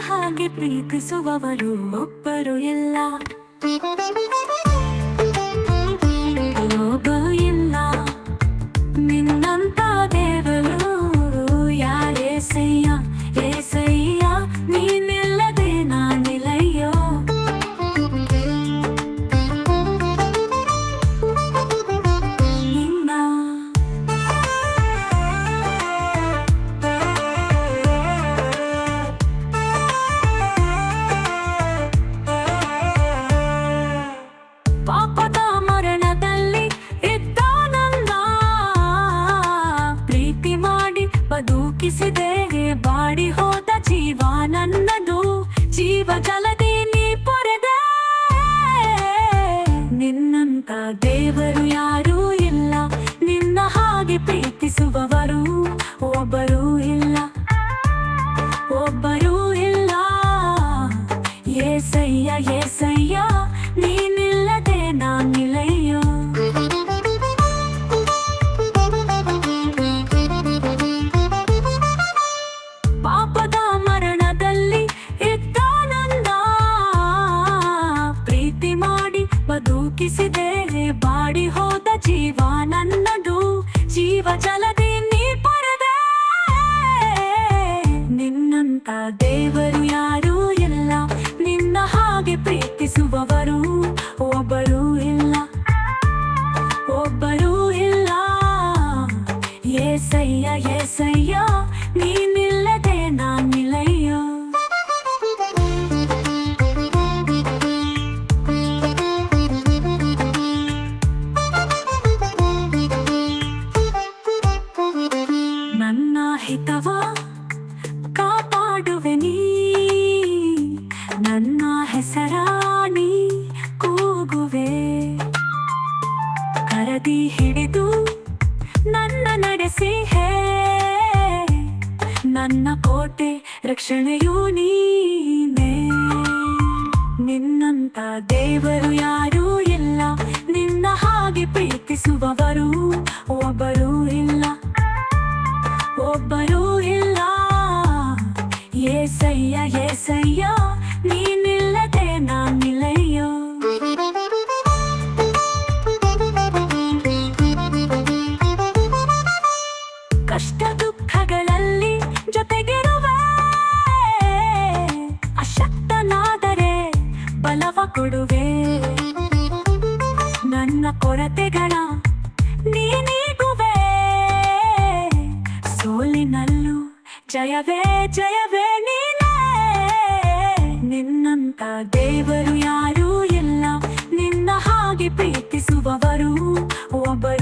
ಹಾಗೆ ಪ್ರೀತಿಸುವವರು ಒಬ್ಬರು ಇಲ್ಲ. ಒಬ್ಬ ಇಲ್ಲ ನಿನ್ನಂತ ದೇವರು ಯಾರೇಸಯ್ಯ. ಏಸಯ್ಯ ನೀನಿಲ್ಲದೆ ನಾನಿಲ್ಲಯ್ಯೋ. ನಿನ್ನ ಪಾಪದ ಮರಣದಲ್ಲಿ ಇದ್ದ ನನ್ನ ಪ್ರೀತಿ ಮಾಡಿ ಬದುಕಿಸಿದೆ. ಬಾಡಿ ಹೋದ ಜೀವ ನನ್ನದು, ಜೀವ ಜಲದಿ ನೀ ಪೊರೆದೆ. ನಿನ್ನಂತ ದೇವರು ಯಾರೂ ಇಲ್ಲ, ನಿನ್ನ ಹಾಗೆ ಪ್ರೀತಿಸುವವರು ಒಬ್ಬರೂ ಇಲ್ಲ, ಒಬ್ಬರೂ ಇಲ್ಲ. ಏಸಯ್ಯ ಏಸಯ್ಯ ನೀನಿಲ್ಲದೆ ನಾನಿಲ್ಲಯ್ಯೋ. ಪಾಪದ ಮರಣದಲ್ಲಿ ಇದ್ದ ನನ್ನ ಪ್ರೀತಿ ಮಾಡಿ ಬದುಕಿಸಿದೆ. ಬಾಡಿ ಹೋದ ಜೀವ ನನ್ನದು, ಜೀವ ಜಲದಿ ನೀ ಪೊರೆದೆ. ನಿನ್ನಂತ ದೇವರು ಯಾರೂ ಇಲ್ಲ, ನಿನ್ನ ಹಾಗೆ ಪ್ರೀತಿಸುವವರು ಒಬ್ಬರೂ ಇಲ್ಲ, ಒಬ್ಬರೂ ಇಲ್ಲ. ಏಸಯ್ಯ ಏಸಯ್ಯ ನೀನಿಲ್ಲದೆ ನಾನಿಲ್ಲಯ್ಯೋ. ನನ್ನ ಹಿತವ ಕಾಪಾಡುವೆ ನೀ, ನನ್ನ ಹೆಸರಾಣಿ ಕೂಗುವೆ. ಕರದಿ ಹಿಡಿದು ನನ್ನ ನಡೆಸಿ ಹೇ, ನನ್ನ ಕೋಟೆ ರಕ್ಷಣೆಯೂ ನೀನೇ. ನಿನ್ನಂತ ದೇವರು ಯಾರೂ ಇಲ್ಲ, ನಿನ್ನ ಹಾಗೆ ಪ್ರೀತಿಸುವವರು ಒಬ್ಬರೂ ಇಲ್ಲ, ಒಬ್ಬರೂ ಇಲ್ಲ. ಏಸಯ್ಯ ಏಸಯ್ಯ ನೀನಿಲ್ಲದೆ ನಾನಿಲ್ಲಯ್ಯೋ. ಕಷ್ಟ ದುಃಖಗಳಲ್ಲಿ ಜೊತೆಗಿರುವೆ, ಅಶಕ್ತನಾದರೆ ಬಲವ ಕೊಡುವೆ. ನನ್ನ ಕೊರತೆಗಳ ನೀನೀಗುವೆ, ಸೋಲಿನಲ್ಲೂ ಜಯವೇ ಜಯವೇ ನೀನೇ. ನಿನ್ನಂತ ದೇವರು ಯಾರೂ ಇಲ್ಲ, ನಿನ್ನ ಹಾಗೆ ಪ್ರೀತಿಸುವವರು ಒಬ್ಬರು